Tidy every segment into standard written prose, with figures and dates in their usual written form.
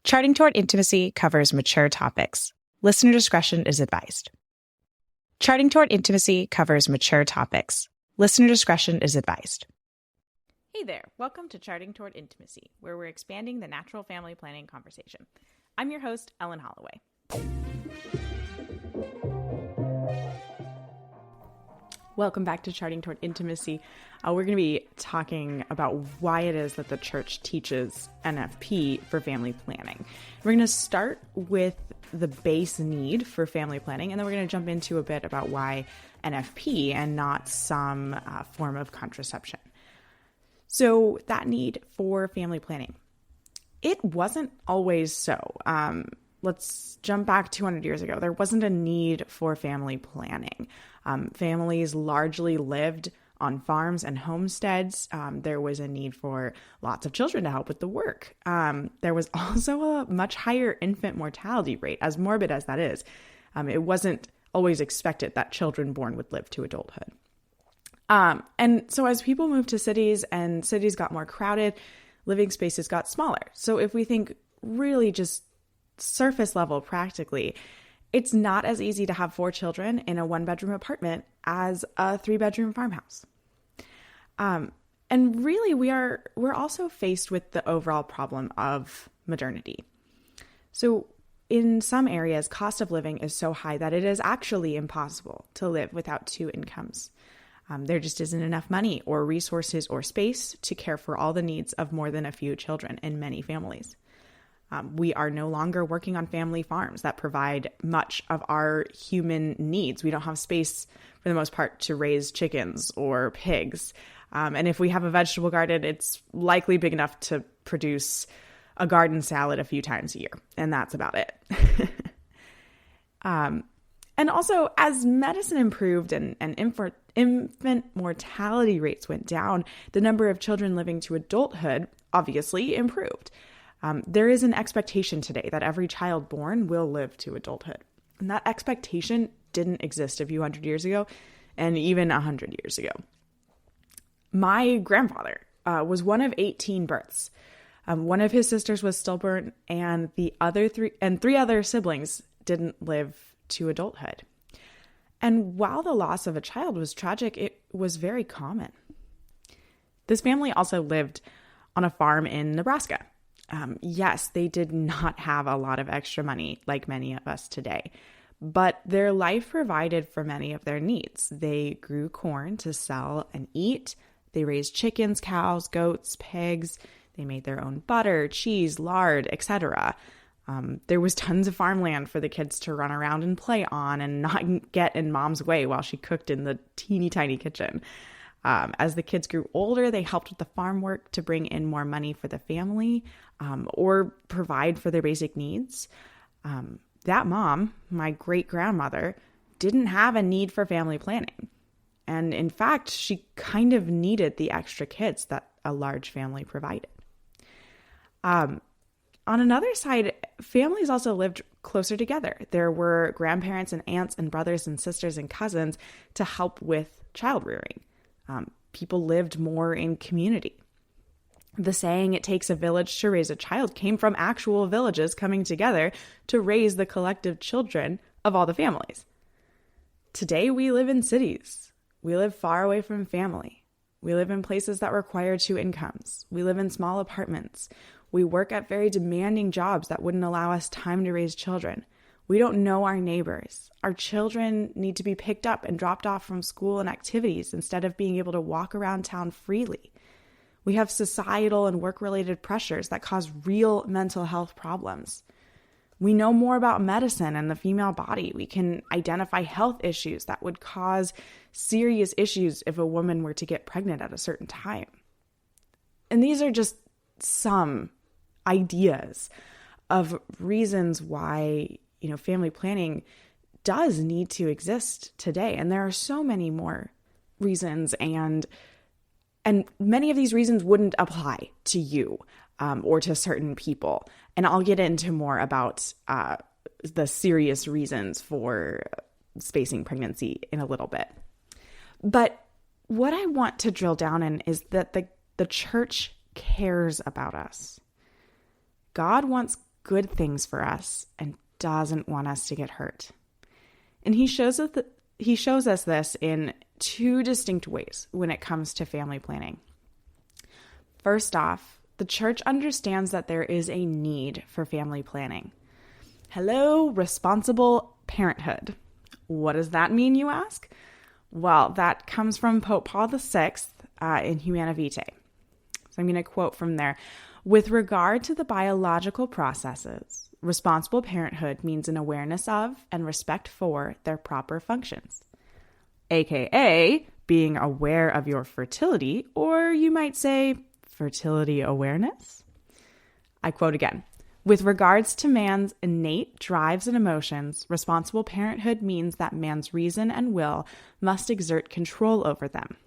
Charting Toward Intimacy covers mature topics. Listener discretion is advised. Charting Toward Intimacy covers mature topics. Listener discretion is advised. Hey there, welcome to Charting Toward Intimacy, where we're expanding the natural family planning conversation. I'm your host, Ellen Holloway. Welcome back to Charting Toward Intimacy. We're going to be talking about why it is that the church teaches NFP for family planning. We're going to start with the base need for family planning, and then we're going to jump into a bit about why NFP and not some form of contraception. So that need for family planning, it wasn't always so. Let's jump back 200 years ago. There wasn't a need for family planning. Families largely lived on farms and homesteads. There was a need for lots of children to help with the work. There was also a much higher infant mortality rate, as morbid as that is. It wasn't always expected that children born would live to adulthood. And so as people moved to cities and cities got more crowded, living spaces got smaller. So if we think really just surface level practically, it's not as easy to have 4 children in a 1-bedroom apartment as a 3-bedroom farmhouse. And really we're also faced with the overall problem of modernity. So in some areas, cost of living is so high that it is actually impossible to live without 2 incomes. There just isn't enough money or resources or space to care for all the needs of more than a few children in many families. We are no longer working on family farms that provide much of our human needs. We don't have space, for the most part, to raise chickens or pigs. And if we have a vegetable garden, it's likely big enough to produce a garden salad a few times a year. And that's about it. And also, as medicine improved and infant mortality rates went down, the number of children living to adulthood obviously improved. There is an expectation today that every child born will live to adulthood. And that expectation didn't exist a few hundred years ago and even 100 years ago. My grandfather was one of 18 births. One of his sisters was stillborn, and the other 3 other siblings didn't live to adulthood. And while the loss of a child was tragic, it was very common. This family also lived on a farm in Nebraska. Yes, they did not have a lot of extra money like many of us today, but their life provided for many of their needs. They grew corn to sell and eat. They raised chickens, cows, goats, pigs. They made their own butter, cheese, lard, etc. There was tons of farmland for the kids to run around and play on and not get in mom's way while she cooked in the teeny tiny kitchen. As the kids grew older, they helped with the farm work to bring in more money for the family or provide for their basic needs. That mom, my great-grandmother, didn't have a need for family planning. And in fact, she kind of needed the extra kids that a large family provided. On another side, families also lived closer together. There were grandparents and aunts and brothers and sisters and cousins to help with child rearing. People lived more in community. The saying, "it takes a village to raise a child," came from actual villages coming together to raise the collective children of all the families. Today, we live in cities. We live far away from family. We live in places that require 2 incomes. We live in small apartments. We work at very demanding jobs that wouldn't allow us time to raise children. We don't know our neighbors. Our children need to be picked up and dropped off from school and activities instead of being able to walk around town freely. We have societal and work-related pressures that cause real mental health problems. We know more about medicine and the female body. We can identify health issues that would cause serious issues if a woman were to get pregnant at a certain time. And these are just some ideas of reasons why family planning does need to exist today. And there are so many more reasons, and many of these reasons wouldn't apply to you or to certain people. And I'll get into more about the serious reasons for spacing pregnancy in a little bit. But what I want to drill down in is that the church cares about us. God wants good things for us and doesn't want us to get hurt. And he shows us this in two distinct ways when it comes to family planning. First off, the church understands that there is a need for family planning. Hello, responsible parenthood. What does that mean, you ask? Well, that comes from Pope Paul VI in Humana Vitae. So I'm going to quote from there. With regard to the biological processes, responsible parenthood means an awareness of and respect for their proper functions, aka being aware of your fertility, or you might say fertility awareness. I quote again. With regards to man's innate drives and emotions, responsible parenthood means that man's reason and will must exert control over them,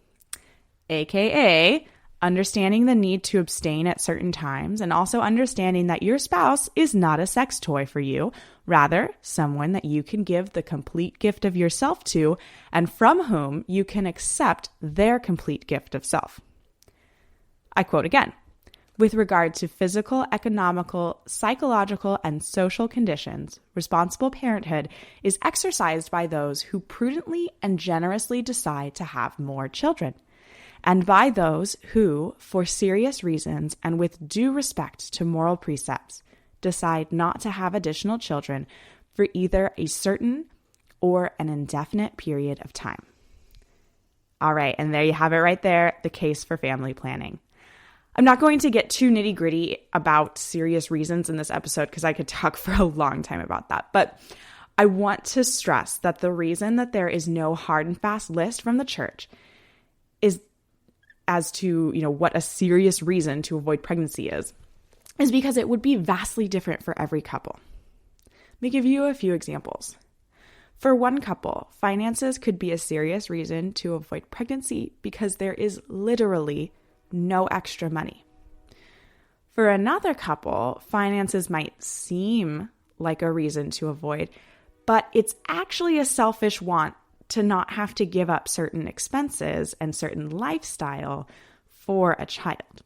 aka understanding the need to abstain at certain times and also understanding that your spouse is not a sex toy for you, rather someone that you can give the complete gift of yourself to and from whom you can accept their complete gift of self. I quote again. With regard to physical, economical, psychological, and social conditions, responsible parenthood is exercised by those who prudently and generously decide to have more children, and by those who, for serious reasons and with due respect to moral precepts, decide not to have additional children for either a certain or an indefinite period of time. All right, and there you have it right there, the case for family planning. I'm not going to get too nitty-gritty about serious reasons in this episode because I could talk for a long time about that. But I want to stress that the reason that there is no hard and fast list from the church is as to, what a serious reason to avoid pregnancy is because it would be vastly different for every couple. Let me give you a few examples. For one couple, finances could be a serious reason to avoid pregnancy because there is literally no extra money. For another couple, finances might seem like a reason to avoid, but it's actually a selfish want to not have to give up certain expenses and certain lifestyle for a child.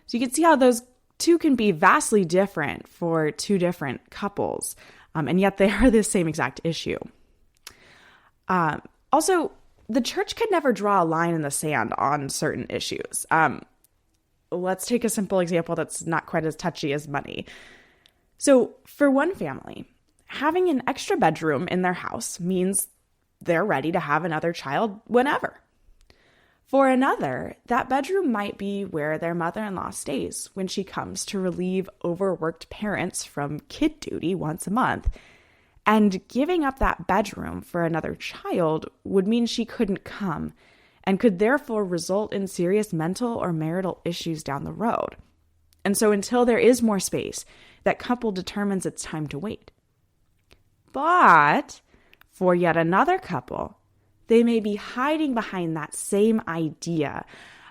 So you can see how those two can be vastly different for two different couples, and yet they are the same exact issue. Also, the church could never draw a line in the sand on certain issues. Let's take a simple example that's not quite as touchy as money. So for one family, having an extra bedroom in their house means they're ready to have another child whenever. For another, that bedroom might be where their mother-in-law stays when she comes to relieve overworked parents from kid duty once a month. And giving up that bedroom for another child would mean she couldn't come and could therefore result in serious mental or marital issues down the road. And so until there is more space, that couple determines it's time to wait. But for yet another couple, they may be hiding behind that same idea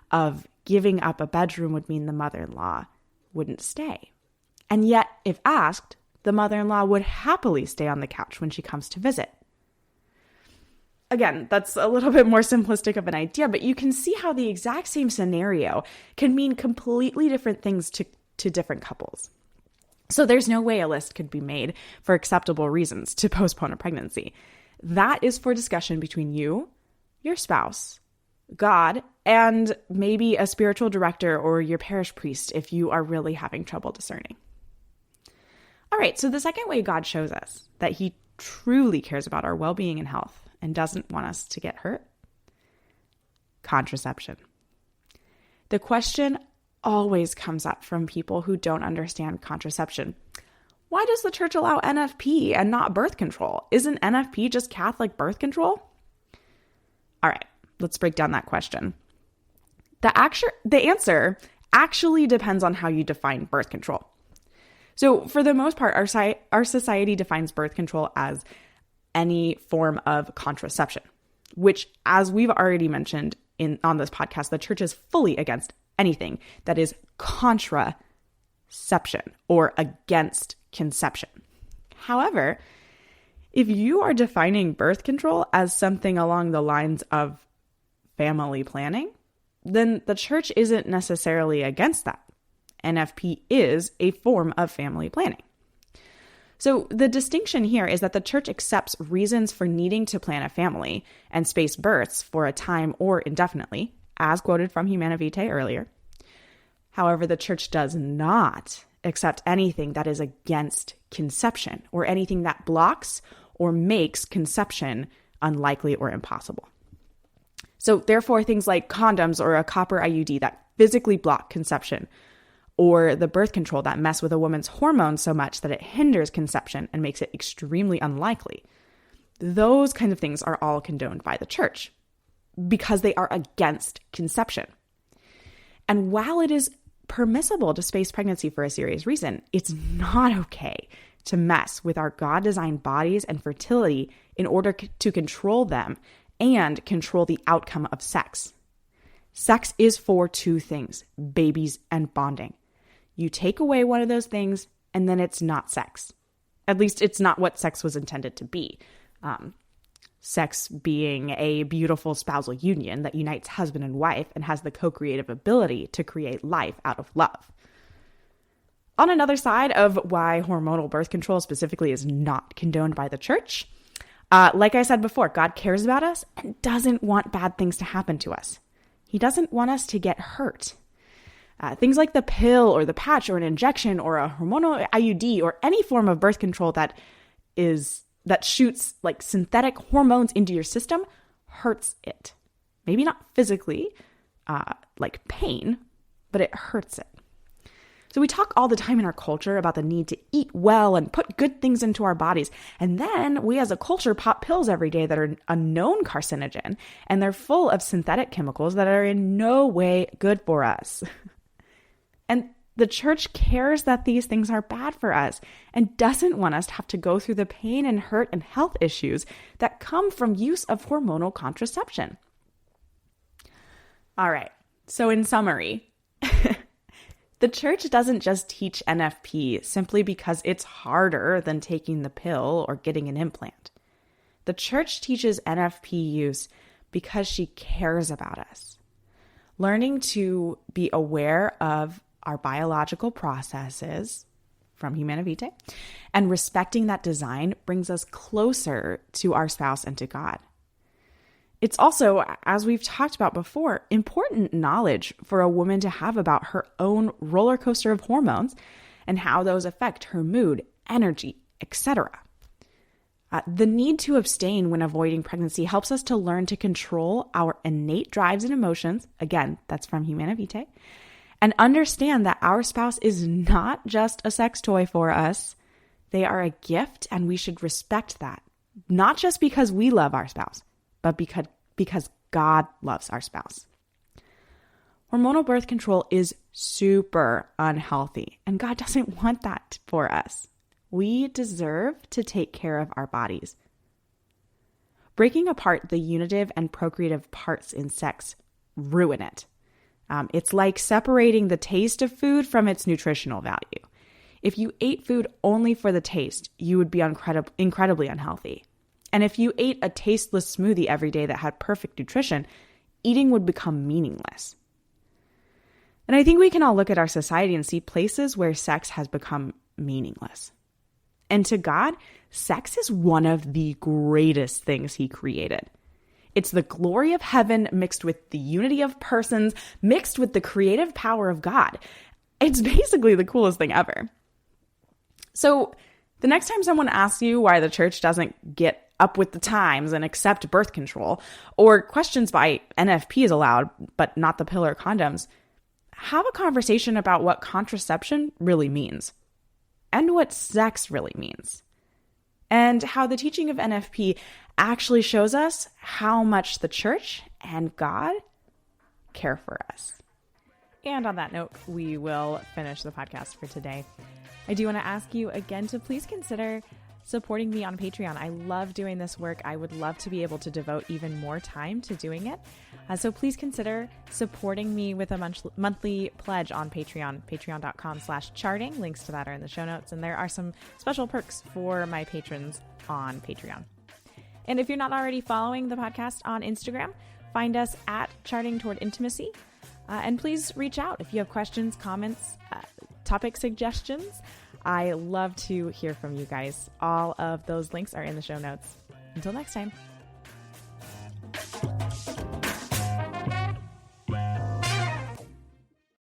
of giving up a bedroom would mean the mother-in-law wouldn't stay. And yet, if asked, the mother-in-law would happily stay on the couch when she comes to visit. Again, that's a little bit more simplistic of an idea, but you can see how the exact same scenario can mean completely different things to different couples. So there's no way a list could be made for acceptable reasons to postpone a pregnancy. That is for discussion between you, your spouse, God, and maybe a spiritual director or your parish priest if you are really having trouble discerning. All right, so the second way God shows us that he truly cares about our well-being and health and doesn't want us to get hurt: contraception. The question always comes up from people who don't understand contraception. Why does the church allow NFP and not birth control? Isn't NFP just Catholic birth control? All right, let's break down that question. The answer actually depends on how you define birth control. So for the most part, our society defines birth control as any form of contraception, which, as we've already mentioned on this podcast, the church is fully against anything that is contraception or against conception. However, if you are defining birth control as something along the lines of family planning, then the church isn't necessarily against that. NFP is a form of family planning. So the distinction here is that the church accepts reasons for needing to plan a family and space births for a time or indefinitely, as quoted from Humana Vitae earlier. However, the church does not accept anything that is against conception or anything that blocks or makes conception unlikely or impossible. So therefore, things like condoms or a copper IUD that physically block conception, or the birth control that mess with a woman's hormones so much that it hinders conception and makes it extremely unlikely, those kinds of things are all condoned by the church because they are against conception. And while it is permissible to space pregnancy for a serious reason, it's not okay to mess with our God-designed bodies and fertility in order to control them and control the outcome of sex. Sex is for two things, babies and bonding. You take away one of those things, and then it's not sex. At least it's not what sex was intended to be. Sex being a beautiful spousal union that unites husband and wife and has the co-creative ability to create life out of love. On another side of why hormonal birth control specifically is not condoned by the church, like I said before, God cares about us and doesn't want bad things to happen to us. He doesn't want us to get hurt. Things like the pill or the patch or an injection or a hormonal IUD or any form of birth control that shoots like synthetic hormones into your system hurts it. Maybe not physically, like pain, but it hurts it. So we talk all the time in our culture about the need to eat well and put good things into our bodies. And then we as a culture pop pills every day that are a known carcinogen, and they're full of synthetic chemicals that are in no way good for us. And the church cares that these things are bad for us and doesn't want us to have to go through the pain and hurt and health issues that come from use of hormonal contraception. All right, so in summary, the church doesn't just teach NFP simply because it's harder than taking the pill or getting an implant. The church teaches NFP use because she cares about us. Learning to be aware of our biological processes from Humana Vitae and respecting that design brings us closer to our spouse and to God. It's also, as we've talked about before, important knowledge for a woman to have about her own roller coaster of hormones and how those affect her mood, energy, etc. The need to abstain when avoiding pregnancy helps us to learn to control our innate drives and emotions. Again, that's from Humana Vitae. And understand that our spouse is not just a sex toy for us. They are a gift, and we should respect that. Not just because we love our spouse, but because God loves our spouse. Hormonal birth control is super unhealthy, and God doesn't want that for us. We deserve to take care of our bodies. Breaking apart the unitive and procreative parts in sex ruin it. It's like separating the taste of food from its nutritional value. If you ate food only for the taste, you would be incredibly unhealthy. And if you ate a tasteless smoothie every day that had perfect nutrition, eating would become meaningless. And I think we can all look at our society and see places where sex has become meaningless. And to God, sex is one of the greatest things He created. It's the glory of heaven mixed with the unity of persons, mixed with the creative power of God. It's basically the coolest thing ever. So the next time someone asks you why the church doesn't get up with the times and accept birth control, or questions why NFP is allowed but not the pill or condoms, have a conversation about what contraception really means and what sex really means, and how the teaching of NFP actually shows us how much the church and God care for us. And on that note, we will finish the podcast for today. I do want to ask you again to please consider supporting me on Patreon. I love doing this work. I would love to be able to devote even more time to doing it. So please consider supporting me with a monthly pledge on Patreon, patreon.com/charting. Links to that are in the show notes. And there are some special perks for my patrons on Patreon. And if you're not already following the podcast on Instagram, find us at Charting Toward Intimacy. And please reach out if you have questions, comments, topic suggestions. I love to hear from you guys. All of those links are in the show notes. Until next time.